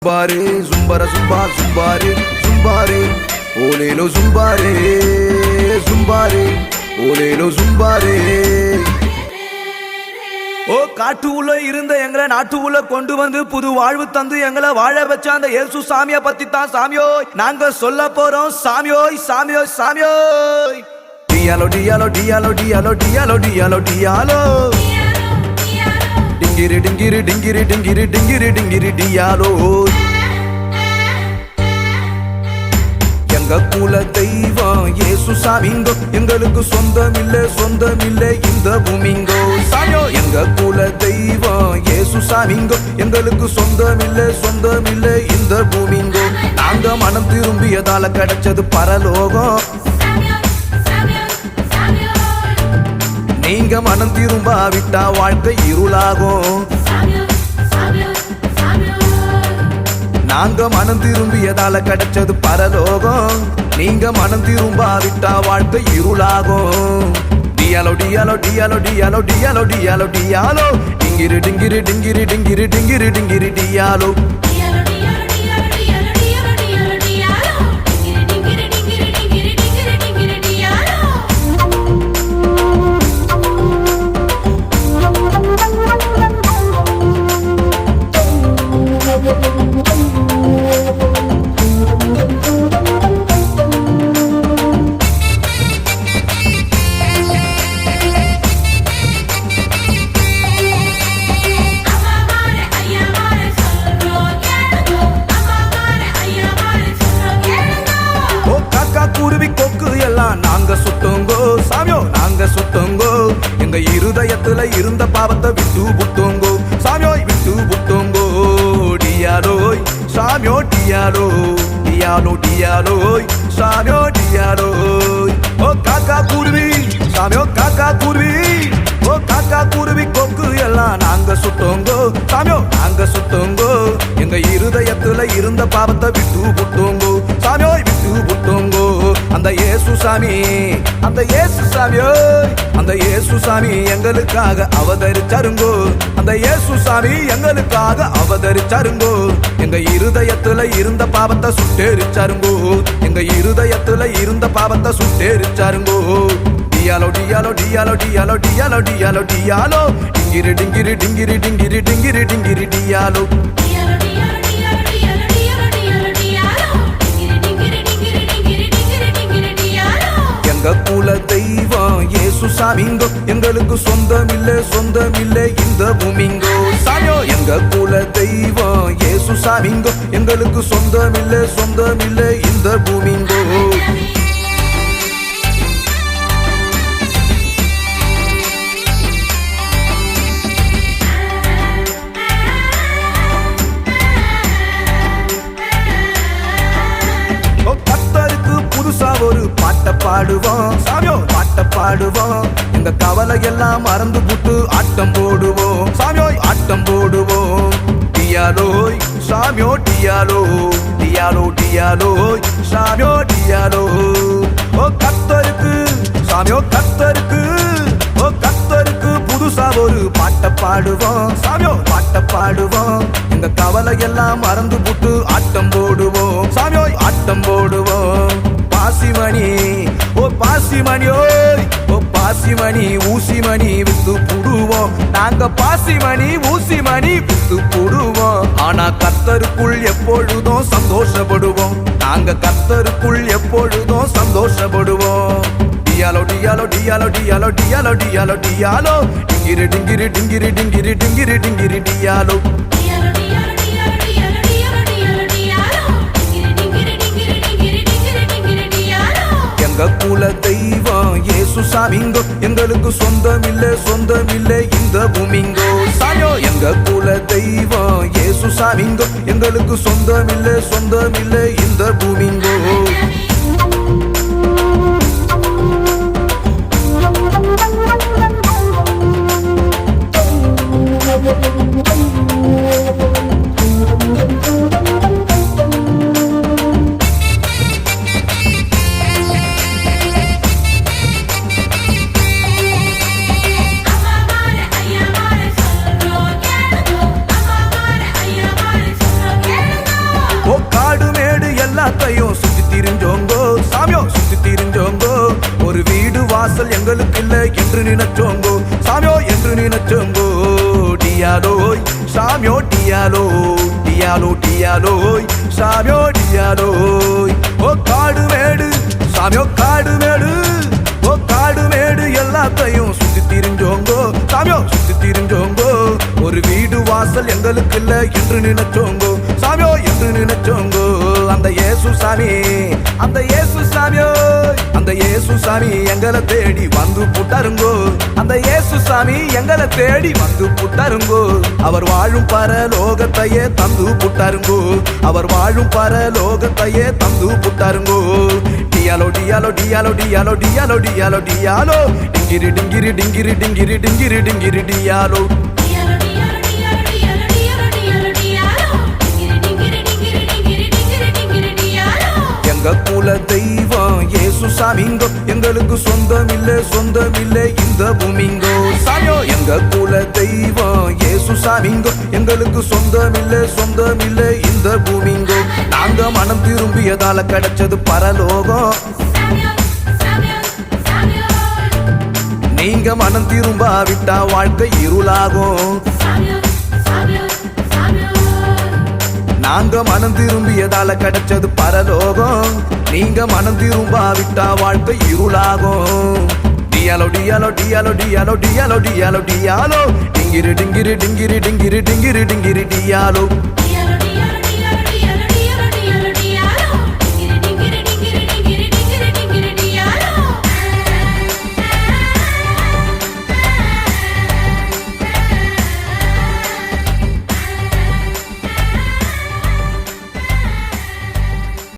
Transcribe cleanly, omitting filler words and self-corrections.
Zumbare, zumbara, zumba, zumbare, zumbare, olelo zumbare, zumbare, olelo zumbare. ஓ காட்டு உள்ள இருந்த எங்களை நாட்டு உள்ள கொண்டு வந்து புது வாழ்வு தந்து எங்களை வாழ வச்ச அந்த இயேசு சாமியை பத்தி தான் சாமியோ நாங்க சொல்ல போறோம் சாமியோய் சாமியோய் சாமியோய். டியாலோ டியாலோ டியாலோ டியாலோ டியாலோ டியாலோ டியாலோ டிங்கிரி டிங்கிரி டிங்கிரி டிங்கிரி டிங்கிரி டிங்கிரி டியாலோ. எங்க குல தெய்வம் இயேசு சாமிங்கோ, எங்களுக்கு சொந்தமில்லை இந்த பூமிங்கோ சாமியோ. எங்க குல தெய்வம் இயேசு சாமிங்கோ, எங்களுக்கு சொந்தமில்லை இந்த பூமிங்கோ. நாங்க மனம் திரும்பியதால கிடைச்சது பரலோகம், நீங்க மனம் திரும்பாவிட்டா வாழ்க்கை இருளாகும். நாங்க மனம் திரும்பியதால கிடைச்சது பரலோகம், நீங்க மனம் திரும்பாவிட்டா வாழ்க்கை இருளாகும். டியாலோ டியாலோ டியாலோ டியாலோ டியாலோ டியாலோ டியாலோ டிங்கிரி டிங்கிரி டிங்கிரி டிங்கிரி டிங்கிரி டிங்கிரி டியாலோ. குருவி கொக்கு எல்லாம் நாங்க சுட்டோங்கோ சாமியோ, நாங்க சுட்டோங்கோ. எங்க இருதயத்துல இருந்த பாவத்தை விட்டு புட்டோங்கோ சாமியோய், விட்டு புட்டோங்கோ. டியாலோய் சாமியோ டியாலோ டியாலோ டியாலோய் சாமியோ டியாலோய். ஓ காக்கா குருவி சாமியோ காக்கா குருவி, ஓ காக்கா குருவி கொக்கு எல்லாம் நாங்க சுட்டோங்கோ சாமியோ, நாங்க சுட்டோங்கோ. எங்க இருதயத்துல இருந்த பாவத்தை விட்டு புட்டோங்கோ சாமியோய், விட்டு புட்டோங்கோ. அந்த இயேசு சாமி, அந்த இயேசு சாமியோய், அந்த இயேசு சாமி எங்களுக்காக அவதரிச்சாருங்கோ, அந்த இயேசு சாமி எங்களுக்காக அவதரிச்சாருங்கோ. எங்க இருதயத்துல இருந்த பாவத்தை சுட்டெரிச்சாருங்கோ, எங்க இருதயத்துல இருந்த பாவத்தை சுட்டெரிச்சாருங்கோ. டியாலோ டியாலோ டியாலோ டியாலோ டியாலோ டியாலோ டியாலோ டிங்கிரி டிங்கிரி டிங்கிரி டிங்கிரி டிங்கிரி டிங்கிரி டியாலோ. எங்க குல தெய்வம் இயேசு சாமிங்கோ, எங்களுக்கு சொந்தமில்லை இந்த பூமிங்கோ சாமியோ. எங்க குல தெய்வம் இயேசு சாமிங்கோ, எங்களுக்கு சொந்தமில்லை இந்த பூமிங்கோ. புதுசா ஒரு பாட்ட பாடுவோம் சாமியோ, பாட்ட பாடுவோம். எங்க கவலை எல்லாம் மறந்து புட்டு ஆட்டம் போடுவோம் சாமியோய், ஆட்டம் போடுவோம். டியாலோய் சாமியோ டியாலோ டியாலோ டியாலோய் சாமியோ டியாலோ. ஓ கர்த்தருக்கு சாமியோ கர்த்தருக்கு, ஓ கர்த்தருக்கு புதுசா ஒரு பாட்ட பாடுவோம் சாமியோ, பாட்ட பாடுவோம். எங்க கவலை எல்லாம் மறந்து புட்டு ஆட்டம் போடுவோம் சாமியோய், ஆட்டம் போடுவோம். பாசிமணி ஓ பாசிமணியோய், ஓ பாசிமணி ஊசிமணி வித்து புடுவோம், நாங்க பாசிமணி ஊசிமணி வித்து புடுவோம். ஆனா கர்த்தருக்குள் எப்பொழுதும் சந்தோஷப்படுவோம், நாங்க கர்த்தருக்குள் எப்பொழுதும் சந்தோஷப்படுவோம். டியாலோ டியாலோ டியாலோ டியாலோ டியாலோ டியாலோ டியாலோ டிங்கிரி டிங்கிரி டிங்கிரி டிங்கிரி டிங்கிரி டிங்கிரி டியாலோ. எங்க குல தெய்வம் இயேசு சாமிங்கோ, எங்களுக்கு சொந்தமில்லை இந்த பூமிங்கோ சாமியோ. எங்க குல தெய்வம் இயேசு சாமிங்கோ, எங்களுக்கு சொந்தமில்லை இந்த பூமிங்கோ. நினைச்சோங்கோ டியாலோய் சாமியோ டியாலோய் சாமியோ டியாலோய் ஓ காடு மேடு சாமியோ காடு மேடு ஓ காடு மேடு எல்லாத்தையும் சுத்தி திரிஞ்சோங்கோ சாமியோ சுத்தி திரிஞ்சோங்கோ ஒரு வீடு வாசல் எங்களுக்கு இல்ல என்று நினைச்சோங்கோ சாமியோ என்று நினைச்சோங்கோ அந்த இயேசு சாமி அந்த இயேசு சாமி எங்களை தேடி வந்து புட்டாருங்கோ அந்த இயேசு சாமி எங்களை தேடி வந்து புட்டாருங்கோ அவர் வாழும் பரலோகத்தையே தந்து புட்டாருங்கோ அவர் வாழும் பரலோகத்தையே தந்து புட்டாருங்கோ டியாலோ டியாலோ டியாலோ டியாலோ டியாலோ டியாலோ டியாலோ டிங்கிரி டிங்கிரி டிங்கிரி டிங்கிரி டிங்கிரி டிங்கிரி டியாலோ எங்க குல தெய்வம் இயேசு சாமிங்கோ எங்களுக்கு சொந்தமில்லை இந்த பூமிங்கோ சாமியோ எங்க குல தெய்வம் இயேசு சாமிங்கோ எங்களுக்கு சொந்தமில்லை இந்த பூமிங்கோ நாங்க மனம் திரும்பியதால கிடைச்சது பரலோகம் நீங்க மனம் திரும்பாவிட்டா வாழ்க்கை இருளாகும் நாங்க மனம் திரும்பியதால கிடைச்சது பரலோகம் நீங்க மனம் திரும்பாவிட்டா வாழ்க்கை இருளாகும் டியாலோ டியாலோ டியாலோ டியாலோ டியாலோ டியாலோ டியாலோ டிங்கிரி டிங்கிரி டிங்கிரி டிங்கிரி டிங்கிரி டிங்கிரி டியாலோ